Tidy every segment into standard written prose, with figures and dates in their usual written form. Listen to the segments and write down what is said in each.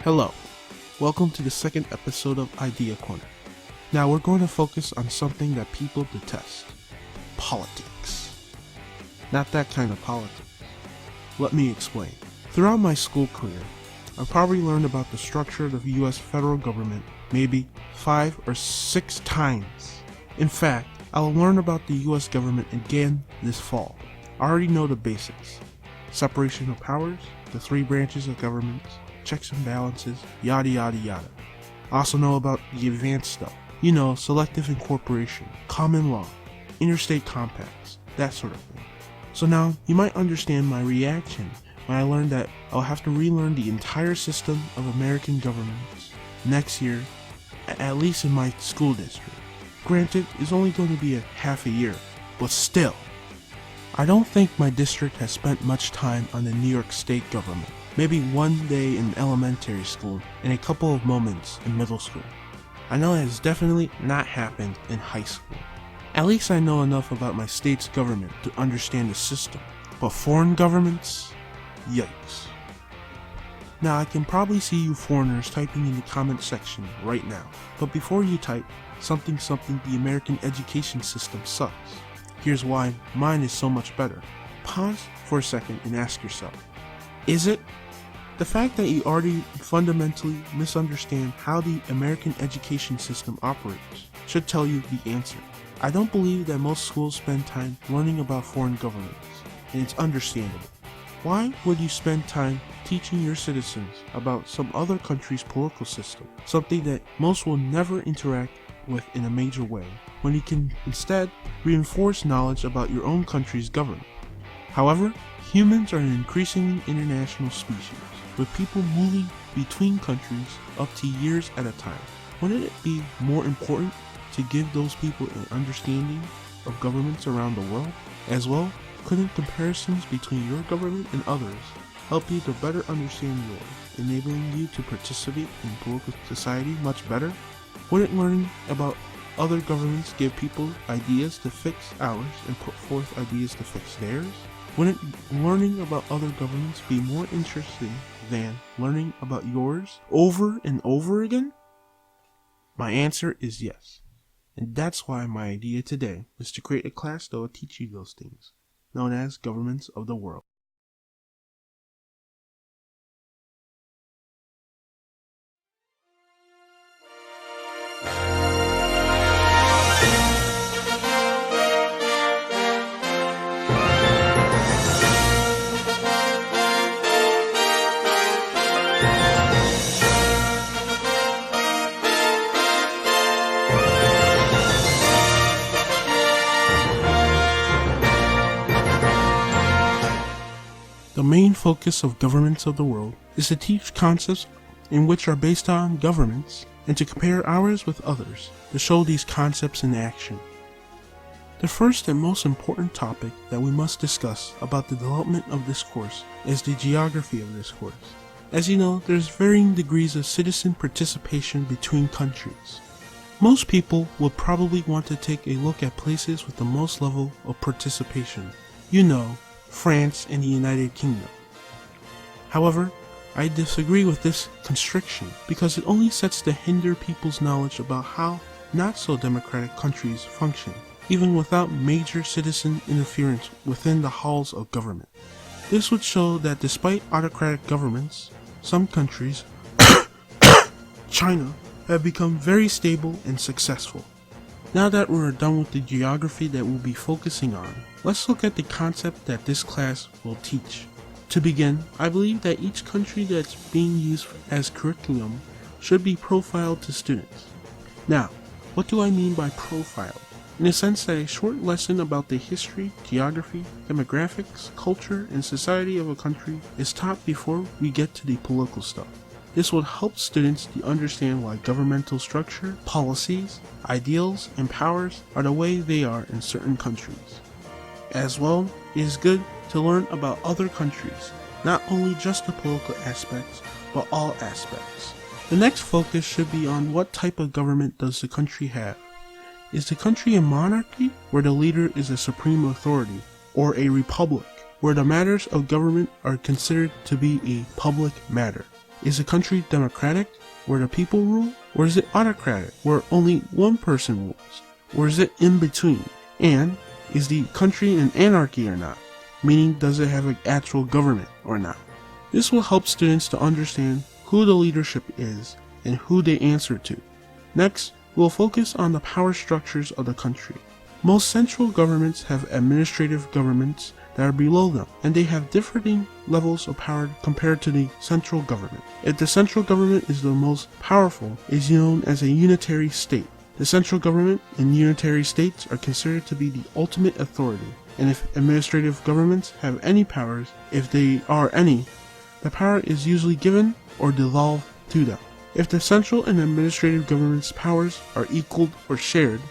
Hello, welcome to the second episode of Idea Corner. Now we're going to focus on something that people detest. Politics. Not that kind of politics. Let me explain. Throughout my school career, I've probably learned about the structure of the US federal government maybe 5 or 6 times. In fact, I'll learn about the US government again this fall. I already know the basics. Separation of powers, the 3 branches of government, checks and balances, yada yada yada. I also know about the advanced stuff. You know, selective incorporation, common law, interstate compacts, that sort of thing. So now, you might understand my reaction when I learned that I'll have to relearn the entire system of American government next year, at least in my school district. Granted, it's only going to be a half a year, but still. I don't think my district has spent much time on the New York State government. Maybe one day in elementary school and a couple of moments in middle school. I know it has definitely not happened in high school. At least I know enough about my state's government to understand the system. But foreign governments? Yikes. Now I can probably see you foreigners typing in the comment section right now. But before you type, something the American education system sucks. Here's why mine is so much better. Pause for a second and ask yourself, is it? The fact that you already fundamentally misunderstand how the American education system operates should tell you the answer. I don't believe that most schools spend time learning about foreign governments, and it's understandable. Why would you spend time teaching your citizens about some other country's political system, something that most will never interact with in a major way, when you can instead reinforce knowledge about your own country's government? However, humans are an increasingly international species, with people moving between countries up to years at a time. Wouldn't it be more important to give those people an understanding of governments around the world? As well, couldn't comparisons between your government and others help you to better understand yours, enabling you to participate in political society much better? Wouldn't learning about other governments give people ideas to fix ours and put forth ideas to fix theirs? Wouldn't learning about other governments be more interesting than learning about yours over and over again? My answer is yes. And that's why my idea today is to create a class that will teach you those things, known as Governments of the World. The main focus of Governments of the World is to teach concepts in which are based on governments and to compare ours with others to show these concepts in action. The first and most important topic that we must discuss about the development of this course is the geography of this course. As you know, there's varying degrees of citizen participation between countries. Most people would probably want to take a look at places with the most level of participation. You know, France and the United Kingdom. However, I disagree with this constriction because it only sets to hinder people's knowledge about how not so democratic countries function, even without major citizen interference within the halls of government. This would show that despite autocratic governments, some countries, China, have become very stable and successful. Now that we're done with the geography that we'll be focusing on, let's look at the concept that this class will teach. To begin, I believe that each country that's being used as curriculum should be profiled to students. Now, what do I mean by profiled? In the sense that a short lesson about the history, geography, demographics, culture, and society of a country is taught before we get to the political stuff. This will help students to understand why governmental structure, policies, ideals, and powers are the way they are in certain countries. As well, it is good to learn about other countries, not only just the political aspects, but all aspects. The next focus should be on what type of government does the country have. Is the country a monarchy, where the leader is a supreme authority, or a republic, where the matters of government are considered to be a public matter? Is a country democratic, where the people rule? Or is it autocratic, where only one person rules? Or is it in between? And is the country an anarchy or not? Meaning, does it have an actual government or not? This will help students to understand who the leadership is and who they answer to. Next, we'll focus on the power structures of the country. Most central governments have administrative governments that are below them, and they have differing levels of power compared to the central government. If the central government is the most powerful, it is known as a unitary state. The central government and unitary states are considered to be the ultimate authority, and if administrative governments have any powers, if they are any, the power is usually given or devolved to them. If the central and administrative government's powers are equal or shared,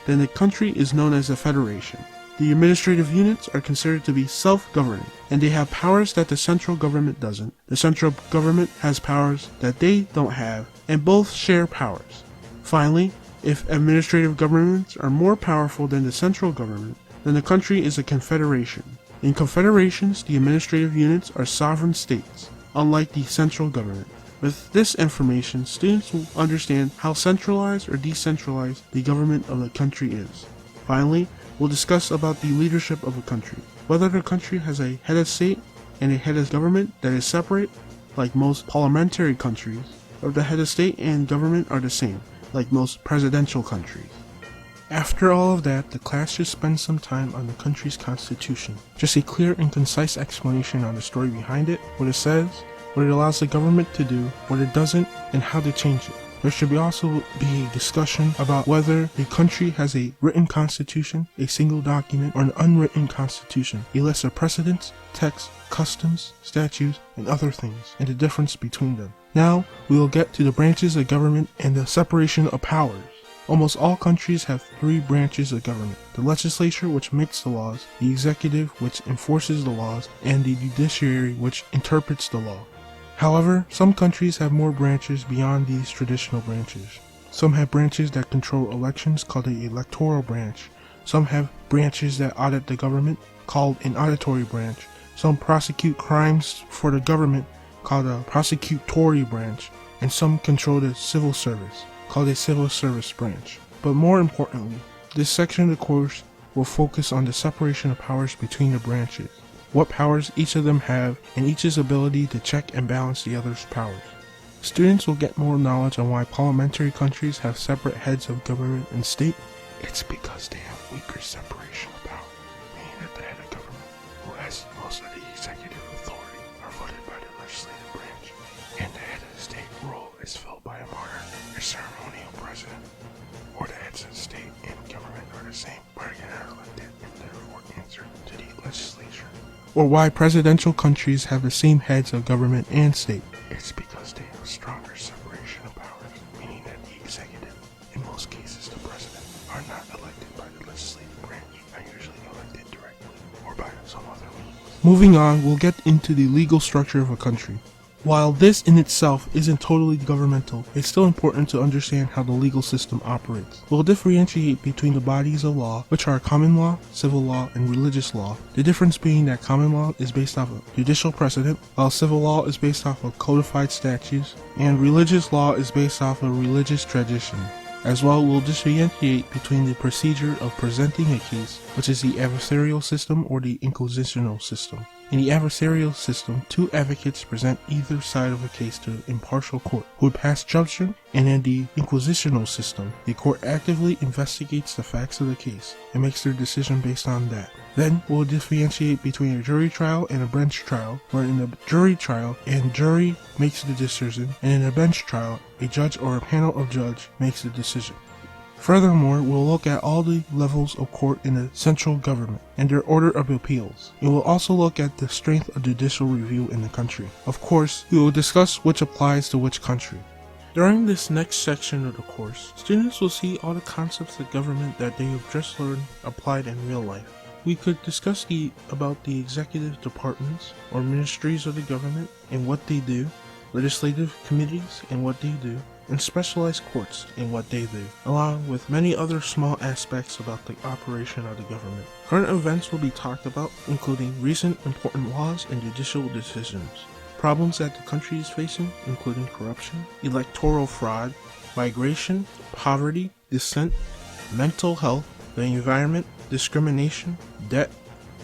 then the country is known as a federation. The administrative units are considered to be self-governing, and they have powers that the central government doesn't. The central government has powers that they don't have, and both share powers. Finally, if administrative governments are more powerful than the central government, then the country is a confederation. In confederations, the administrative units are sovereign states, unlike the central government. With this information, students will understand how centralized or decentralized the government of the country is. Finally, we'll discuss about the leadership of a country. Whether the country has a head of state and a head of government that is separate, like most parliamentary countries, or if the head of state and government are the same, like most presidential countries. After all of that, the class should spend some time on the country's constitution. Just a clear and concise explanation on the story behind it, what it says, what it allows the government to do, what it doesn't, and how to change it. There should also be a discussion about whether a country has a written constitution, a single document, or an unwritten constitution, a list of precedents, texts, customs, statutes, and other things, and the difference between them. Now, we will get to the branches of government and the separation of powers. Almost all countries have three branches of government: the legislature, which makes the laws, the executive, which enforces the laws, and the judiciary, which interprets the law. However, some countries have more branches beyond these traditional branches. Some have branches that control elections, called the electoral branch. Some have branches that audit the government, called an auditory branch. Some prosecute crimes for the government, called a prosecutory branch. And some control the civil service, called a civil service branch. But more importantly, this section of the course will focus on the separation of powers between the branches, what powers each of them have, and each's ability to check and balance the other's powers. Students will get more knowledge on why parliamentary countries have separate heads of government and state. It's because they have weaker separation of power, meaning that the head of government, who has most of the executive authority, are voted by the legislative branch, and the head of the state role is filled by a monarch, a ceremonial president, or the heads of state and government are the same, but are elected and therefore answer to the legislature. Or why presidential countries have the same heads of government and state. It's because they have stronger separation of powers, meaning that the executive, in most cases the president, are not elected by the legislative branch, are usually elected directly or by some other means. Moving on, we'll get into the legal structure of a country. While this in itself isn't totally governmental, it's still important to understand how the legal system operates. We'll differentiate between the bodies of law, which are common law, civil law, and religious law. The difference being that common law is based off of judicial precedent, while civil law is based off of codified statutes, and religious law is based off of religious tradition. As well, we'll differentiate between the procedure of presenting a case, which is the adversarial system or the inquisitional system. In the adversarial system, two advocates present either side of a case to an impartial court, who would pass judgment, and in the inquisitional system, the court actively investigates the facts of the case and makes their decision based on that. Then, we'll differentiate between a jury trial and a bench trial, where in a jury trial, a jury makes the decision, and in a bench trial, a judge or a panel of judges makes the decision. Furthermore, we'll look at all the levels of court in the central government and their order of appeals. And we'll also look at the strength of judicial review in the country. Of course, we will discuss which applies to which country. During this next section of the course, students will see all the concepts of government that they have just learned applied in real life. We could discuss about the executive departments or ministries of the government and what they do, legislative committees and what they do, and specialized courts in what they do, along with many other small aspects about the operation of the government. Current events will be talked about, including recent important laws and judicial decisions. Problems that the country is facing, including corruption, electoral fraud, migration, poverty, dissent, mental health, the environment, discrimination, debt,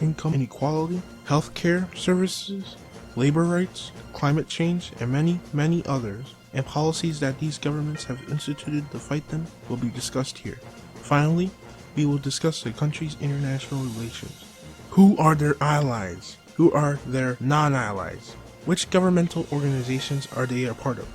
income inequality, healthcare services, labor rights, climate change, and many, many others, and policies that these governments have instituted to fight them will be discussed here. Finally, we will discuss the country's international relations. Who are their allies? Who are their non-allies? Which governmental organizations are they a part of?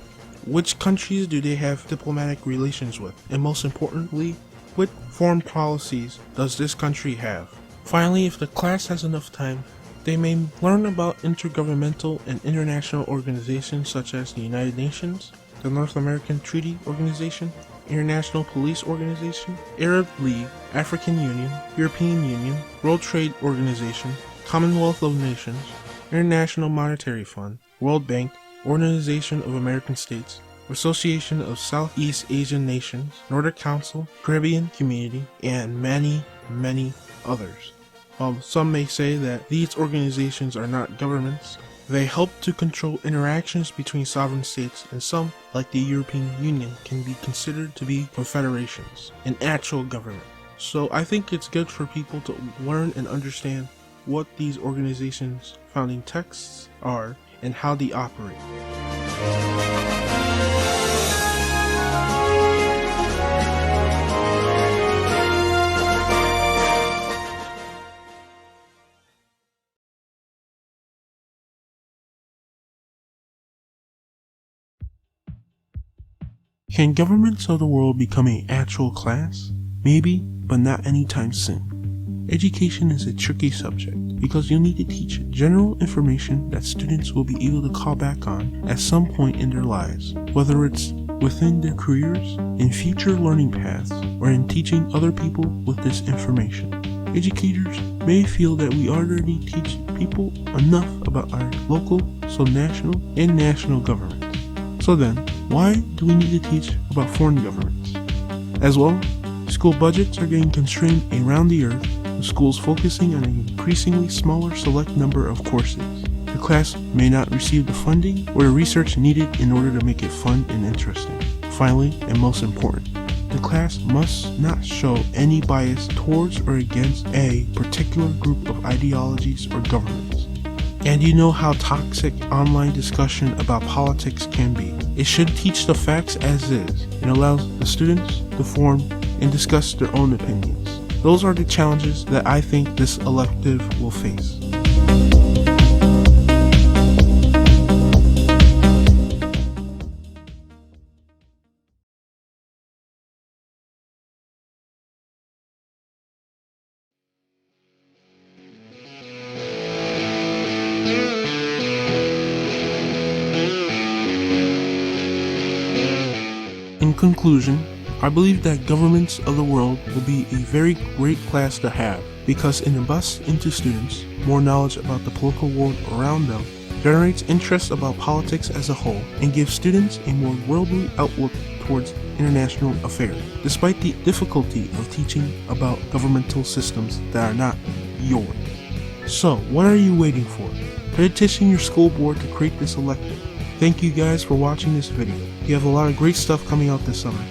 Which countries do they have diplomatic relations with? And most importantly, what foreign policies does this country have? Finally, if the class has enough time, they may learn about intergovernmental and international organizations such as the United Nations, the North American Treaty Organization, International Police Organization, Arab League, African Union, European Union, World Trade Organization, Commonwealth of Nations, International Monetary Fund, World Bank, Organization of American States, Association of Southeast Asian Nations, Nordic Council, Caribbean Community, and many, many others. Some may say that these organizations are not governments. They help to control interactions between sovereign states, and some, like the European Union, can be considered to be confederations, an actual government. So I think it's good for people to learn and understand what these organizations' founding texts are and how they operate. Can governments of the world become an actual class? Maybe, but not anytime soon. Education is a tricky subject because you'll need to teach general information that students will be able to call back on at some point in their lives, whether it's within their careers, in future learning paths, or in teaching other people with this information. Educators may feel that we already teach people enough about our local, national, and national governments. So then, why do we need to teach about foreign governments? As well, school budgets are getting constrained around the earth, with schools focusing on an increasingly smaller select number of courses. The class may not receive the funding or the research needed in order to make it fun and interesting. Finally, and most important, the class must not show any bias towards or against a particular group of ideologies or governments. And you know how toxic online discussion about politics can be. It should teach the facts as is and allows the students to form and discuss their own opinions. Those are the challenges that I think this elective will face. In conclusion, I believe that governments of the world will be a very great class to have because it imbues into students more knowledge about the political world around them, generates interest about politics as a whole, and gives students a more worldly outlook towards international affairs, despite the difficulty of teaching about governmental systems that are not yours. So, what are you waiting for? Petition your school board to create this elective. Thank you guys for watching this video. You have a lot of great stuff coming out this summer.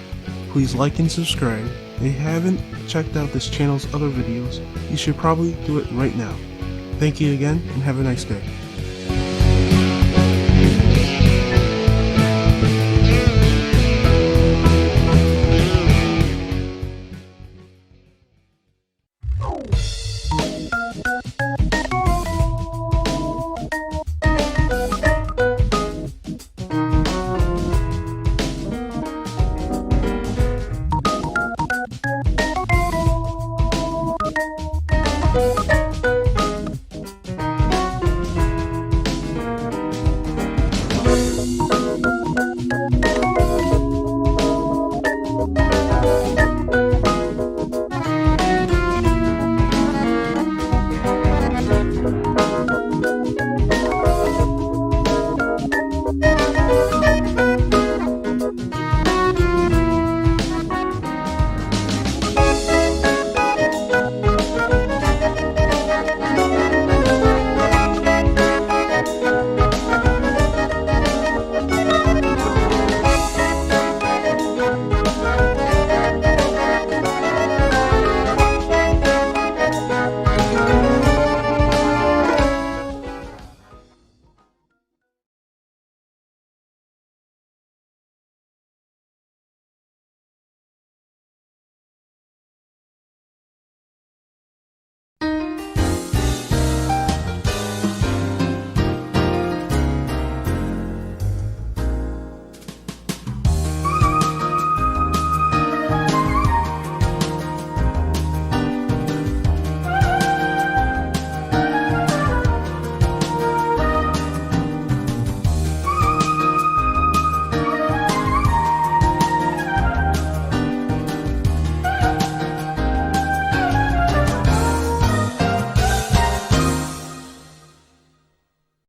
Please like and subscribe. If you haven't checked out this channel's other videos, you should probably do it right now. Thank you again and have a nice day.